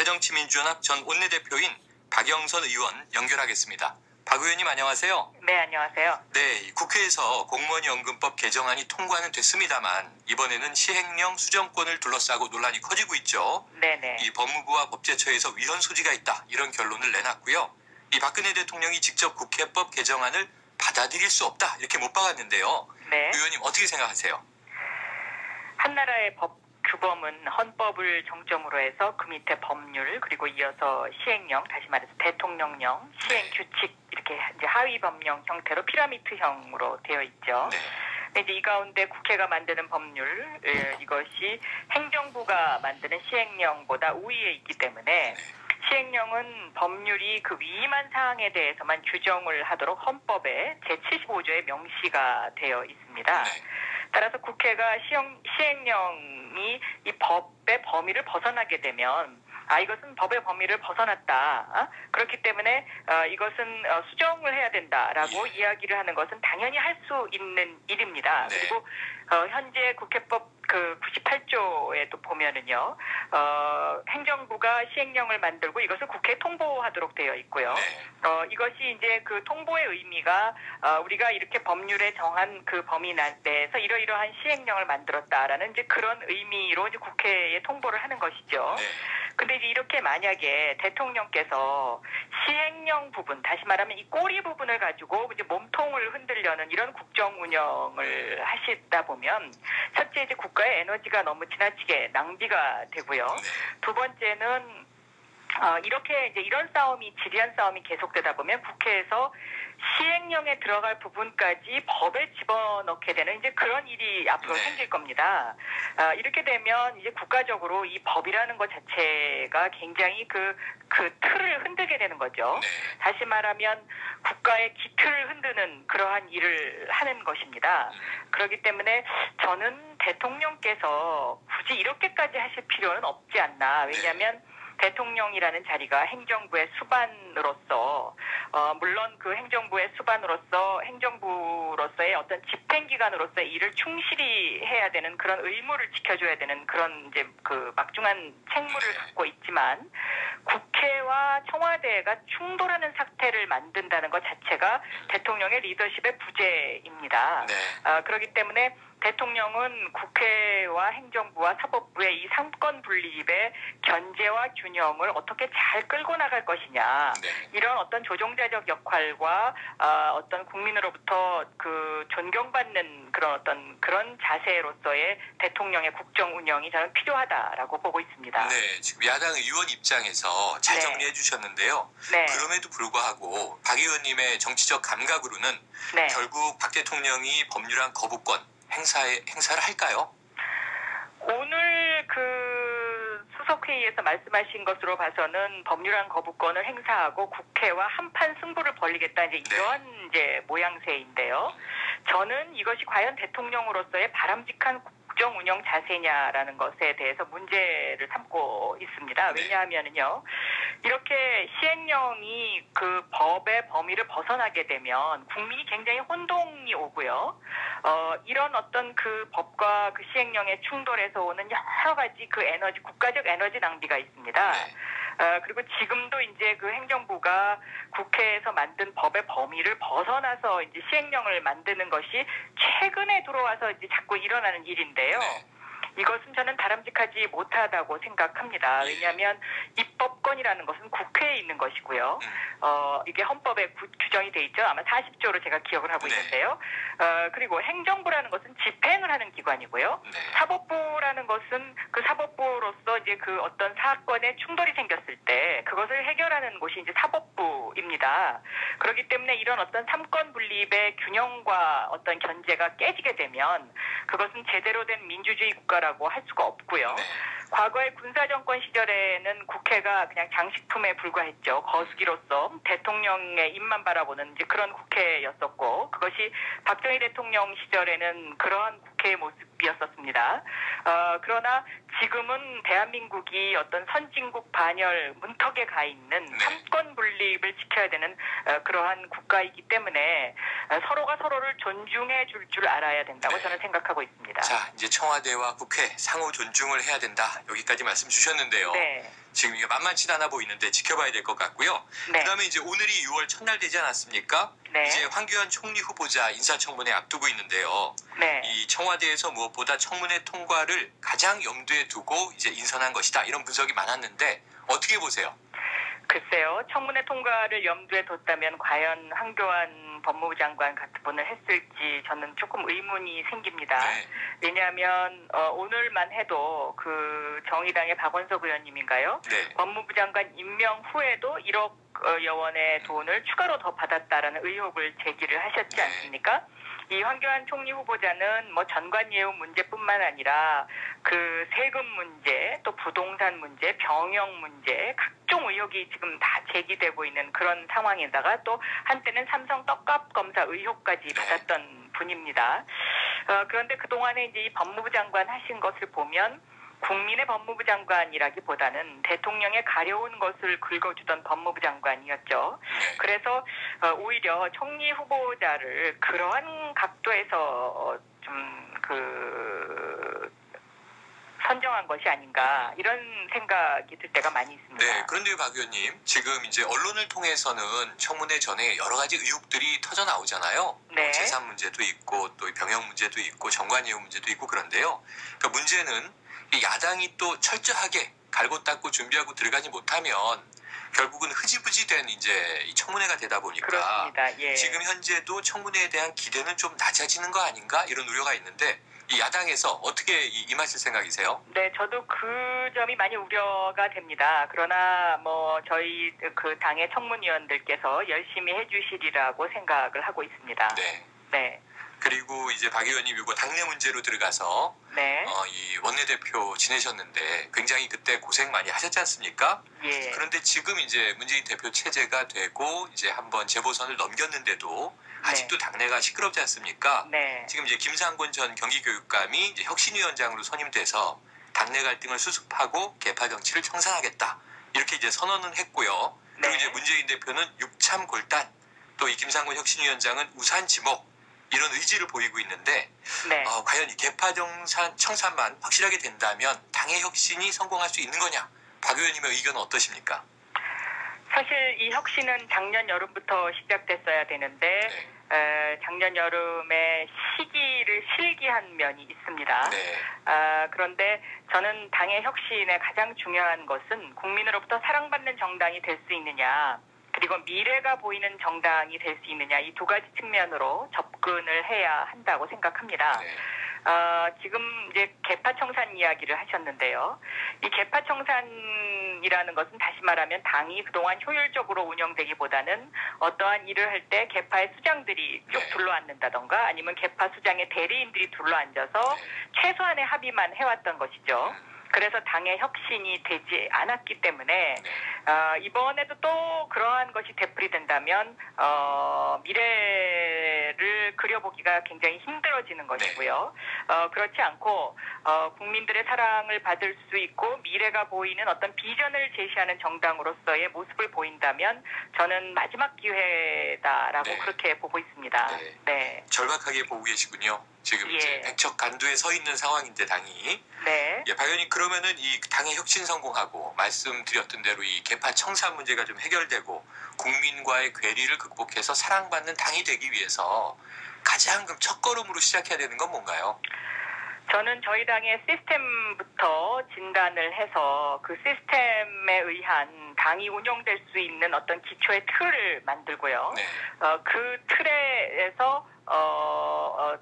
새정치민주연합 전 원내대표인 박영선 의원 연결하겠습니다. 박 의원님 안녕하세요. 네, 안녕하세요. 네, 국회에서 공무원연금법 개정안이 통과는 됐습니다만 이번에는 시행령 수정권을 둘러싸고 논란이 커지고 있죠. 네네. 이 법무부와 법제처에서 위헌 소지가 있다 이런 결론을 내놨고요. 이 박근혜 대통령이 직접 국회법 개정안을 받아들일 수 없다 이렇게 못 박았는데요. 네. 의원님 어떻게 생각하세요? 한 나라의 법 규범은 헌법을 정점으로 해서 그 밑에 법률 그리고 이어서 시행령, 다시 말해서 대통령령, 시행규칙 이렇게 이제 하위 법령 형태로 피라미드형으로 되어 있죠. 네. 근데 이제 이 가운데 국회가 만드는 법률 이것이 행정부가 만드는 시행령보다 우위에 있기 때문에 시행령은 법률이 그 위임한 사항에 대해서만 규정을 하도록 헌법에 제75조에 명시가 되어 있습니다. 네. 따라서 국회가 시행령이 이 법의 범위를 벗어나게 되면 이것은 법의 범위를 벗어났다. 그렇기 때문에 이것은 수정을 해야 된다라고 이야기를 하는 것은 당연히 할 수 있는 일입니다. 네. 그리고 현재 국회법 그 98조에도 보면은요, 행정부가 시행령을 만들고 이것을 국회에 통보하도록 되어 있고요. 네. 이것이 이제 그 통보의 의미가 우리가 이렇게 법률에 정한 그 범위 내에서 이러이러한 시행령을 만들었다라는 이제 그런 의미로 이제 국회에 통보를 하는 것이죠. 네. 근데 이제 이렇게 만약에 대통령께서 시행령 부분, 다시 말하면 이 꼬리 부분을 가지고 이제 몸통을 흔들려는 이런 국정 운영을 하시다 보면 첫째 이제 국가의 에너지가 너무 지나치게 낭비가 되고요. 두 번째는 이렇게 이제 이런 싸움이 지리한 싸움이 계속되다 보면 국회에서 시행령에 들어갈 부분까지 법에 집어넣게 되는 이제 그런 일이 앞으로 생길 겁니다. 이렇게 되면 이제 국가적으로 이 법이라는 것 자체가 굉장히 그 틀을 흔들게 되는 거죠. 다시 말하면 국가의 기틀을 흔드는 그러한 일을 하는 것입니다. 그렇기 때문에 저는 대통령께서 굳이 이렇게까지 하실 필요는 없지 않나. 왜냐하면 대통령이라는 자리가 행정부의 수반으로서 물론 그 행정부의 수반으로서 행정부로서의 어떤 집행기관으로서의 일을 충실히 해야 되는 그런 의무를 지켜줘야 되는 그런 이제 그 막중한 책무를 갖고 있지만 국회와 청와대가 충돌하는 사태를 만든다는 것 자체가 대통령의 리더십의 부재입니다. 그렇기 때문에 대통령은 국회와 행정부와 사법부의 이 삼권 분립의 견제와 균형을 어떻게 잘 끌고 나갈 것이냐. 이런 어떤 조종자적 역할과 어떤 국민으로부터 그 존경받는 그런 자세로서의 대통령의 국정 운영이 저는 필요하다라고 보고 있습니다. 네, 지금 야당 의원 입장에서 잘 정리해 주셨는데요. 그럼에도 불구하고 박 의원님의 정치적 감각으로는 결국 박 대통령이 법률안 거부권 행사를 할까요? 오늘 그 수석회의에서 말씀하신 것으로 봐서는 법률안 거부권을 행사하고 국회와 한판 승부를 벌이겠다 이제 이런 이제 모양새인데요. 저는 이것이 과연 대통령으로서의 바람직한 국정 운영 자세냐라는 것에 대해서 문제를 삼고 있습니다. 왜냐하면은요, 이렇게 시행령이 그 법의 범위를 벗어나게 되면 국민이 굉장히 혼동이 오고요. 이런 어떤 그 법과 그 시행령의 충돌에서 오는 여러 가지 그 국가적 에너지 낭비가 있습니다. 그리고 지금도 이제 그 행정부가 국회에서 만든 법의 범위를 벗어나서 이제 시행령을 만드는 것이 최근에 들어와서 이제 자꾸 일어나는 일인데요. 이것은 저는 바람직하지 못하다고 생각합니다. 왜냐하면 입법권이라는 것은 국회에 있는 것이고요. 이게 헌법에 규정이 돼 있죠. 아마 40조로 제가 기억을 하고 있는데요. 그리고 행정부라는 것은 집행을 하는 기관이고요. 사법부라는 것은 그 사법부로서 이제 그 어떤 사건에 충돌이 생겼을 때 그것을 해결하는 곳이 이제 사법부입니다. 그렇기 때문에 이런 어떤 삼권 분립의 균형과 어떤 견제가 깨지게 되면 그것은 제대로 된 민주주의 국가라고 할 수가 없고요. 과거의 군사정권 시절에는 국회가 그냥 장식품에 불과했죠. 거수기로서 대통령의 입만 바라보는 이제 그런 국회였었고, 그것이 박정희 대통령 시절에는 그러한 국회의 모습이었었습니다. 그러나 지금은 대한민국이 어떤 선진국 반열 문턱에 가 있는 삼권 분립을 지켜야 되는 그러한 국가이기 때문에 서로가 서로를 존중해 줄 줄 알아야 된다고 저는 생각하고 있습니다. 자, 이제 청와대와 국회 상호 존중을 해야 된다. 여기까지 말씀 주셨는데요. 지금 이게 만만치 않아 보이는데 지켜봐야 될 것 같고요. 네. 그다음에 이제 오늘이 6월 첫날 되지 않았습니까? 네. 이제 황교안 총리 후보자 인사청문회 앞두고 있는데요. 네. 이 청와대에서 무엇보다 청문회 통과를 가장 염두에 두고 이제 인선한 것이다. 이런 분석이 많았는데 어떻게 보세요? 글쎄요. 청문회 통과를 염두에 뒀다면 과연 황교안 법무부 장관 같은 분을 했을지 저는 조금 의문이 생깁니다. 네. 왜냐하면 오늘만 해도 그 정의당의 박원석 의원님인가요? 네. 법무부 장관 임명 후에도 1억여 원의 돈을 추가로 더 받았다라는 의혹을 제기를 하셨지 네. 않습니까? 이 황교안 총리 후보자는 뭐 전관예우 문제뿐만 아니라 그 세금 문제, 또 부동산 문제, 병역 문제, 각종 의혹이 지금 다 제기되고 있는 그런 상황에다가 또 한때는 삼성 떡값 검사 의혹까지 받았던 분입니다. 그런데 그동안에 이제 이 법무부 장관 하신 것을 보면 국민의 법무부 장관이라기보다는 대통령의 가려운 것을 긁어주던 법무부 장관이었죠. 그래서 오히려 총리 후보자를 그러한 각도에서 좀 선정한 것이 아닌가 이런 생각이 들 때가 많이 있습니다. 네, 그런데 박 의원님 지금 이제 언론을 통해서는 청문회 전에 여러 가지 의혹들이 터져 나오잖아요. 네. 재산 문제도 있고 또 병역 문제도 있고 정관예우 문제도 있고 그런데요. 그러니까 문제는 이 야당이 또 철저하게 갈고 닦고 준비하고 들어가지 못하면 결국은 흐지부지 된 이제 이 청문회가 되다 보니까 그렇습니다. 예. 지금 현재도 청문회에 대한 기대는 좀 낮아지는 거 아닌가 이런 우려가 있는데 이 야당에서 어떻게 임하실 생각이세요? 네, 저도 그 점이 많이 우려가 됩니다. 그러나 뭐 저희 그 당의 청문위원들께서 열심히 해주시리라고 생각을 하고 있습니다. 네. 네. 그리고 이제 박 의원님 이거 당내 문제로 들어가서 네. 이 원내대표 지내셨는데 굉장히 그때 고생 많이 하셨지 않습니까? 예. 그런데 지금 이제 문재인 대표 체제가 되고 이제 한번 재보선을 넘겼는데도 아직도 당내가 시끄럽지 않습니까? 네. 지금 이제 김상곤 전 경기교육감이 이제 혁신위원장으로 선임돼서 당내 갈등을 수습하고 개파 정치를 청산하겠다 이렇게 이제 선언은 했고요. 그리고 네. 이제 문재인 대표는 육참골단 또 이 김상곤 혁신위원장은 우산지목 이런 의지를 보이고 있는데 네. 과연 이 개파 청산만 확실하게 된다면 당의 혁신이 성공할 수 있는 거냐? 박 의원님의 의견은 어떠십니까? 사실 이 혁신은 작년 여름부터 시작됐어야 되는데 작년 여름에 시기를 실기한 면이 있습니다. 네. 그런데 저는 당의 혁신의 가장 중요한 것은 국민으로부터 사랑받는 정당이 될 수 있느냐 그리고 미래가 보이는 정당이 될 수 있느냐 이 두 가지 측면으로 접근을 해야 한다고 생각합니다. 네. 지금 이제 개파 청산 이야기를 하셨는데요. 이 개파 청산이라는 것은 다시 말하면 당이 그동안 효율적으로 운영되기보다는 어떠한 일을 할 때 개파의 수장들이 쭉 둘러앉는다던가 아니면 개파 수장의 대리인들이 둘러앉아서 최소한의 합의만 해왔던 것이죠. 그래서 당의 혁신이 되지 않았기 때문에 이번에도 또 그러한 것이 되풀이된다면 미래를 그려보기가 굉장히 힘들어지는 것이고요. 그렇지 않고 국민들의 사랑을 받을 수 있고 미래가 보이는 어떤 비전을 제시하는 정당으로서의 모습을 보인다면 저는 마지막 기회다라고 그렇게 보고 있습니다. 네. 절박하게 보고 계시군요. 지금 이제 백척간두에 서 있는 상황인데 당이. 네. 박 의원님 그러면은 이 당의 혁신 성공하고 말씀드렸던 대로 이 개파 청산 문제가 좀 해결되고 국민과의 괴리를 극복해서 사랑받는 당이 되기 위해서 가장 첫걸음으로 시작해야 되는 건 뭔가요? 저는 저희 당의 시스템부터 진단을 해서 그 시스템에 의한 당이 운영될 수 있는 어떤 기초의 틀을 만들고요. 그 틀에서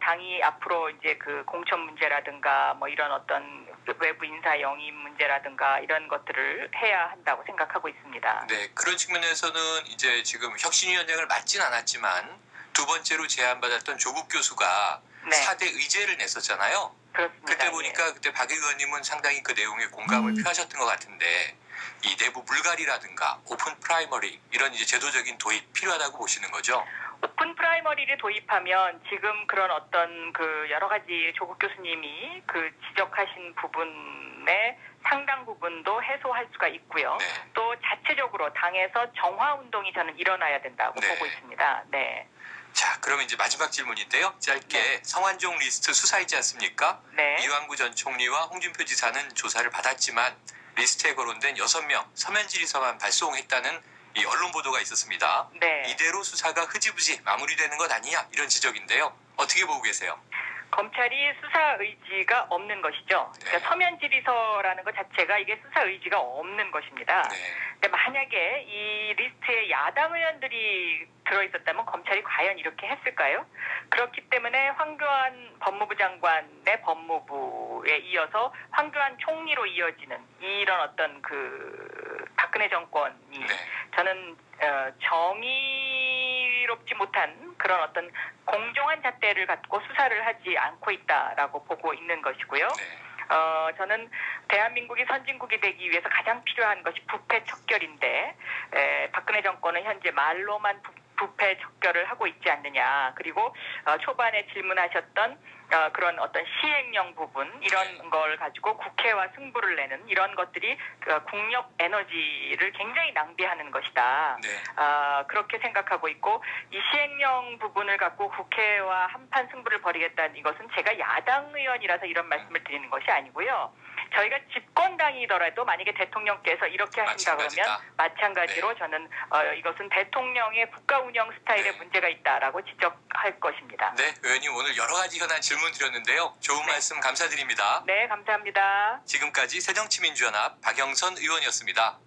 당이 앞으로 이제 그 공천 문제라든가 뭐 이런 어떤 외부 인사 영입 문제라든가 이런 것들을 해야 한다고 생각하고 있습니다. 네, 그런 측면에서는 이제 지금 혁신위원장을 맡진 않았지만 두 번째로 제안받았던 조국 교수가 4대 의제를 냈었잖아요. 그렇습니다. 그때 보니까 그때 박 의원님은 상당히 그 내용에 공감을 표하셨던 것 같은데 이 내부 물갈이라든가 오픈 프라이머리 이런 이제 제도적인 도입 필요하다고 보시는 거죠? 오픈 프라이머리를 도입하면 지금 그런 어떤 그 여러 가지 조국 교수님이 그 지적하신 부분의 상당 부분도 해소할 수가 있고요. 또 자체적으로 당에서 정화 운동이 저는 일어나야 된다고 보고 있습니다. 네. 자, 그러면 이제 마지막 질문인데요. 짧게 성완종 리스트 수사 있지 않습니까? 이완구 전 총리와 홍준표 지사는 조사를 받았지만 리스트에 거론된 6명 서면 질의서만 발송했다는 이 언론 보도가 있었습니다. 네. 이대로 수사가 흐지부지 마무리되는 것 아니냐 이런 지적인데요. 어떻게 보고 계세요? 검찰이 수사 의지가 없는 것이죠. 네. 그러니까 서면 질의서라는 것 자체가 이게 수사 의지가 없는 것입니다. 네. 근데 만약에 이 리스트에 야당 의원들이 들어있었다면 검찰이 과연 이렇게 했을까요? 그렇기 때문에 황교안 법무부 장관의 법무부에 이어서 황교안 총리로 이어지는 이런 어떤 그 박근혜 정권이 네. 저는 정의롭지 못한 그런 어떤 공정한 잣대를 갖고 수사를 하지 않고 있다라고 보고 있는 것이고요. 네. 저는 대한민국이 선진국이 되기 위해서 가장 필요한 것이 부패 척결인데 박근혜 정권은 현재 말로만 부패 척결을 하고 있지 않느냐. 그리고 초반에 질문하셨던 그런 어떤 시행령 부분 이런 걸 가지고 국회와 승부를 내는 이런 것들이 국력 에너지를 굉장히 낭비하는 것이다. 네. 그렇게 생각하고 있고 이 시행령 부분을 갖고 국회와 한판 승부를 벌이겠다는 이것은 제가 야당 의원이라서 이런 말씀을 드리는 것이 아니고요. 저희가 집권당이더라도 만약에 대통령께서 이렇게 하신다 그러면 마찬가지로 네. 저는 이것은 대통령의 국가 운영 스타일에 네. 문제가 있다라고 지적할 것입니다. 네, 의원님 오늘 여러 가지 현안 질문 드렸는데요. 좋은 말씀 감사드립니다. 네, 감사합니다. 지금까지 새정치민주연합 박영선 의원이었습니다.